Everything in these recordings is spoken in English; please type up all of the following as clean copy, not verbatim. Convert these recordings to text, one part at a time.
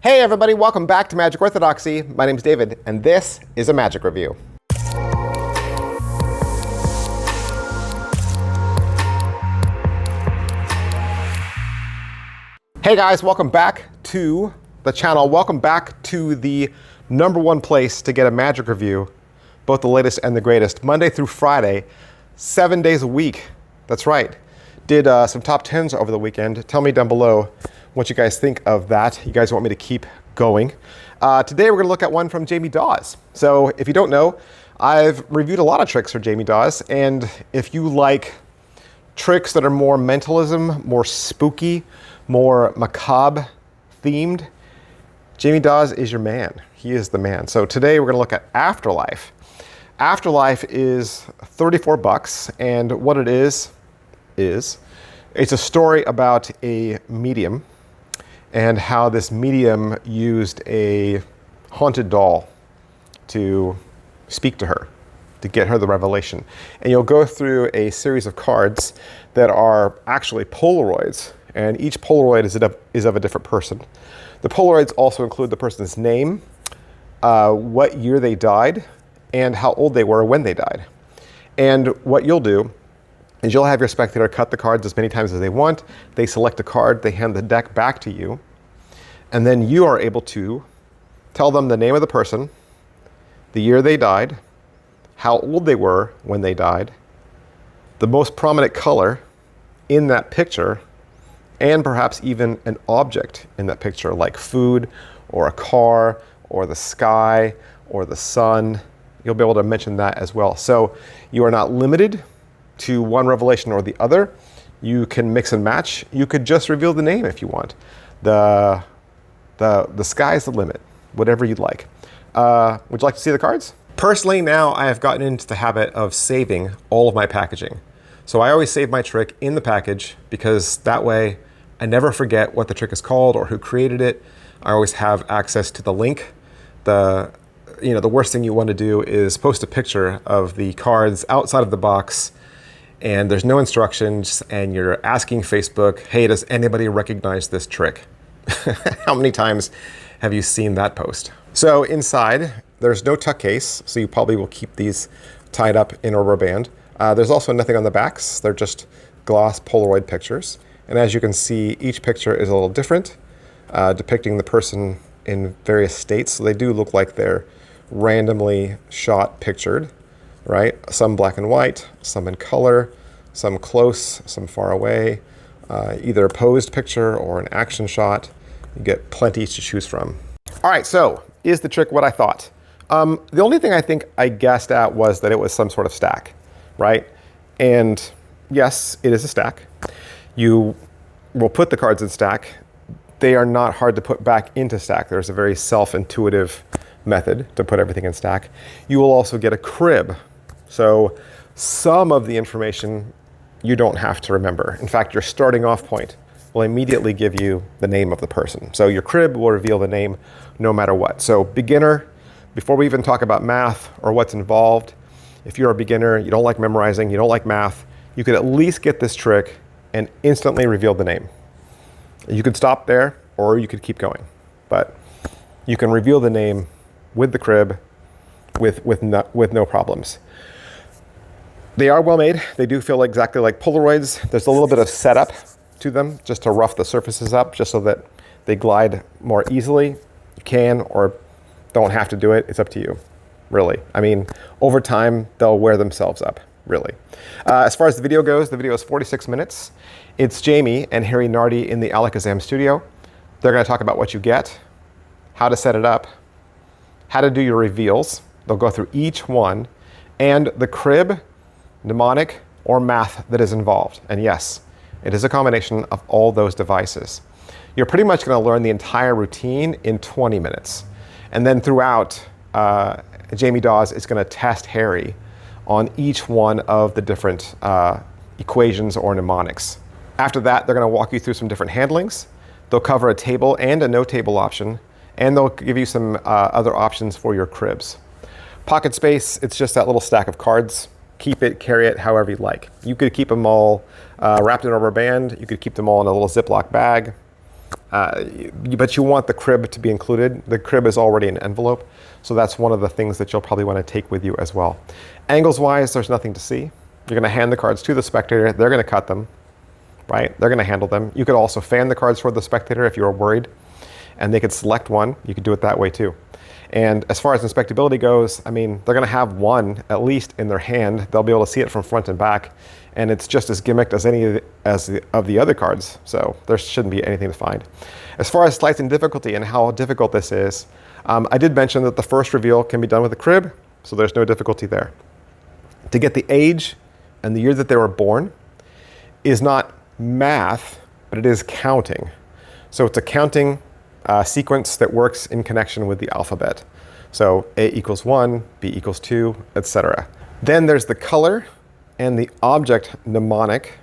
Hey everybody, welcome back to Magic Orthodoxy. My name's David, and this is a Magic Review. Hey guys, welcome back to the channel. Welcome back to the #1 place to get a Magic Review, both the latest and the greatest, Monday through Friday, 7 days a week. That's right. Did some top 10s over the weekend. Tell me down below what you guys think of that. You guys want me to keep going. Today we're gonna look at one from Jamie Daws. So if you don't know, I've reviewed a lot of tricks for Jamie Daws, and if you like tricks that are more mentalism, more spooky, more macabre themed, Jamie Daws is your man. He is the man. So today we're gonna look at Afterlife. Afterlife is 34 bucks, and what it is it's a story about a medium and how this medium used a haunted doll to speak to her, to get her the revelation. And you'll go through a series of cards that are actually Polaroids, and each Polaroid is of a different person. The Polaroids also include the person's name, what year they died, and how old they were when they died. And what you'll do is you'll have your spectator cut the cards as many times as they want. They select a card, they hand the deck back to you, and then you are able to tell them the name of the person, the year they died, how old they were when they died, the most prominent color in that picture, and perhaps even an object in that picture, like food, or a car, or the sky, or the sun. You'll be able to mention that as well. So you are not limited to one revelation or the other. You can mix and match. You could just reveal the name if you want. The sky's the limit, whatever you'd like. Would you like to see the cards? Personally, now I have gotten into the habit of saving all of my packaging. So I always save my trick in the package because that way I never forget what the trick is called or who created it. I always have access to the link. The worst thing you want to do is post a picture of the cards outside of the box and there's no instructions and you're asking Facebook, hey, does anybody recognize this trick? How many times have you seen that post? So inside, there's no tuck case, so you probably will keep these tied up in a rubber band. There's also nothing on the backs. They're just gloss Polaroid pictures. And as you can see, each picture is a little different, depicting the person in various states. So they do look like they're randomly shot pictured, right? Some black and white, some in color, some close, some far away, either a posed picture or an action shot. You get plenty to choose from. All right, so is the trick what I thought? The only thing I think I guessed at was that it was some sort of stack, right? And yes, it is a stack. You will put the cards in stack. They are not hard to put back into stack. There's a very self-intuitive method to put everything in stack. You will also get a crib. So some of the information you don't have to remember. In fact, your starting off point will immediately give you the name of the person. So your crib will reveal the name no matter what. So beginner, before we even talk about math or what's involved, if you're a beginner, you don't like memorizing, you don't like math, you could at least get this trick and instantly reveal the name. You could stop there or you could keep going, but you can reveal the name with the crib with no problems. They are well made. They do feel exactly like Polaroids. There's a little bit of setup to them just to rough the surfaces up just so that they glide more easily. You can or don't have to do it. It's up to you, really. I mean, over time, they'll wear themselves up, really. As far as the video goes, the video is 46 minutes. It's Jamie and Harry Nardi in the Alakazam studio. They're gonna talk about what you get, how to set it up, how to do your reveals. They'll go through each one, and the crib, mnemonic, or math that is involved. And yes, it is a combination of all those devices. You're pretty much gonna learn the entire routine in 20 minutes. And then throughout, Jamie Daws is gonna test Harry on each one of the different equations or mnemonics. After that, they're gonna walk you through some different handlings. They'll cover a table and a no table option, and they'll give you some other options for your cribs. Pocket space, it's just that little stack of cards. Keep it, carry it, however you like. You could keep them all wrapped in a rubber band. You could keep them all in a little Ziploc bag. but you want the crib to be included. The crib is already an envelope, so that's one of the things that you'll probably want to take with you as well. Angles-wise, there's nothing to see. You're going to hand the cards to the spectator. They're going to cut them, right? They're going to handle them. You could also fan the cards for the spectator if you were worried, and they could select one. You could do it that way too. And as far as inspectability goes, I mean, they're going to have one at least in their hand. They'll be able to see it from front and back, and it's just as gimmicked as any of the other cards, so there shouldn't be anything to find. As far as slicing difficulty and how difficult this is, I did mention that the first reveal can be done with a crib, so there's no difficulty there. To get the age and the year that they were born is not math, but it is counting. So it's a counting sequence that works in connection with the alphabet. So A equals 1, B equals 2, etc. Then there's the color and the object mnemonic,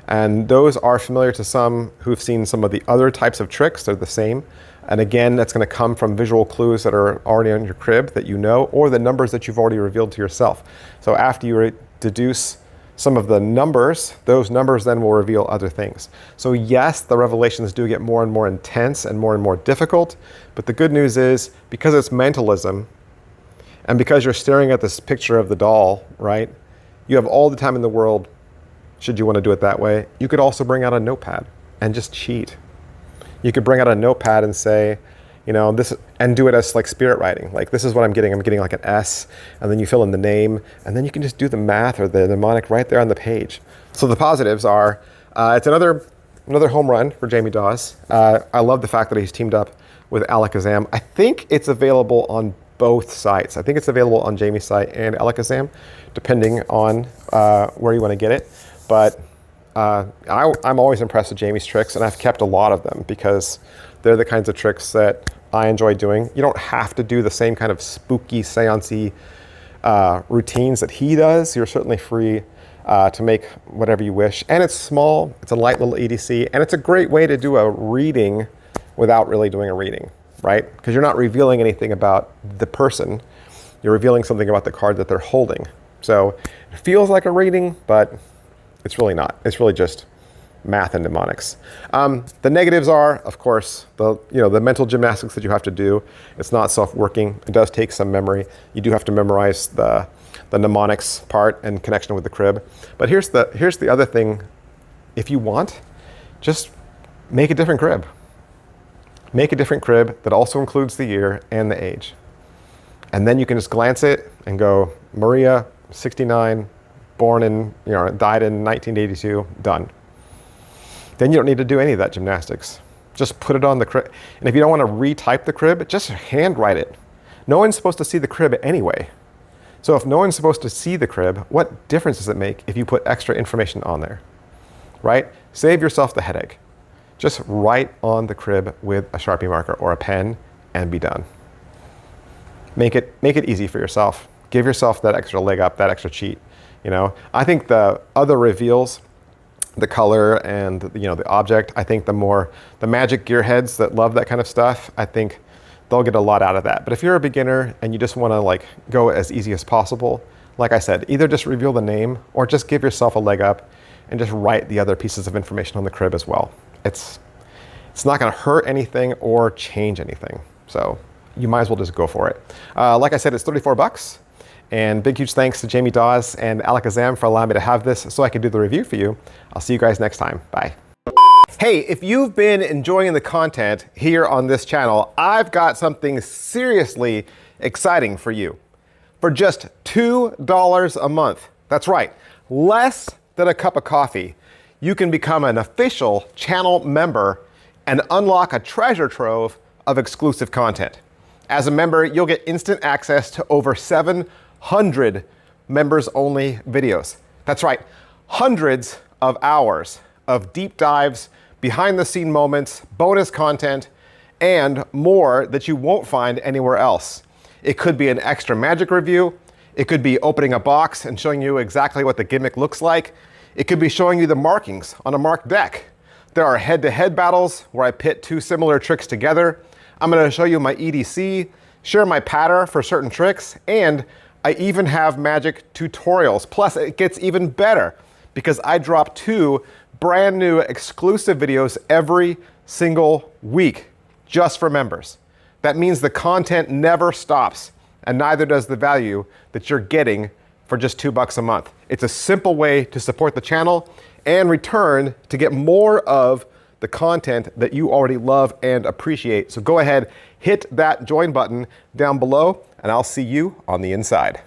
and those are familiar to some who've seen some of the other types of tricks. They're the same. And again, that's going to come from visual clues that are already on your crib that you know, or the numbers that you've already revealed to yourself. So after you deduce some of the numbers, those numbers then will reveal other things. So yes, the revelations do get more and more intense and more difficult, but the good news is, because it's mentalism, and because you're staring at this picture of the doll, right, you have all the time in the world, should you want to do it that way. You could also bring out a notepad and just cheat. You could bring out a notepad and say, you know, this, and do it as like spirit writing. Like, this is what I'm getting like an S, and then you fill in the name, and then you can just do the math or the mnemonic right there on the page. So the positives are, it's another home run for Jamie Daws. I love the fact that he's teamed up with Alakazam. I think it's available on both sites. I think it's available on Jamie's site and Alakazam, depending on where you want to get it. But I'm always impressed with Jamie's tricks, and I've kept a lot of them because they're the kinds of tricks that I enjoy doing. You don't have to do the same kind of spooky, seance-y routines that he does. You're certainly free to make whatever you wish. And it's small, it's a light little EDC, and it's a great way to do a reading without really doing a reading, right? Because you're not revealing anything about the person. You're revealing something about the card that they're holding. So it feels like a reading, but it's really not. It's really just math and mnemonics. The negatives are, of course, the mental gymnastics that you have to do. It's not self-working. It does take some memory. You do have to memorize the mnemonics part and connection with the crib. But here's the other thing. If you want, just make a different crib. Make a different crib that also includes the year and the age. And then you can just glance it and go, Maria, 69, born in, died in 1982, done. Then you don't need to do any of that gymnastics. Just put it on the crib. And if you don't want to retype the crib, just handwrite it. No one's supposed to see the crib anyway. So if no one's supposed to see the crib, what difference does it make if you put extra information on there, right? Save yourself the headache. Just write on the crib with a Sharpie marker or a pen and be done. Make it easy for yourself. Give yourself that extra leg up, that extra cheat. I think the other reveals, the color and the object, I think the magic gearheads that love that kind of stuff, I think they'll get a lot out of that. But if you're a beginner and you just want to go as easy as possible, like I said, either just reveal the name or just give yourself a leg up and just write the other pieces of information on the crib as well. It's not going to hurt anything or change anything. So you might as well just go for it. Like I said, it's $34. And big, huge thanks to Jamie Daws and Alakazam for allowing me to have this so I could do the review for you. I'll see you guys next time. Bye. Hey, if you've been enjoying the content here on this channel, I've got something seriously exciting for you. For just $2 a month, that's right, less than a cup of coffee, you can become an official channel member and unlock a treasure trove of exclusive content. As a member, you'll get instant access to over 700 members-only videos. That's right, hundreds of hours of deep dives, behind-the-scene moments, bonus content, and more that you won't find anywhere else. It could be an extra magic review. It could be opening a box and showing you exactly what the gimmick looks like. It could be showing you the markings on a marked deck. There are head-to-head battles where I pit two similar tricks together. I'm going to show you my EDC, share my pattern for certain tricks, and I even have magic tutorials. Plus, it gets even better because I drop 2 brand new exclusive videos every single week just for members. That means the content never stops, and neither does the value that you're getting for just $2 a month. It's a simple way to support the channel and return to get more of the content that you already love and appreciate. So go ahead, hit that join button down below, and I'll see you on the inside.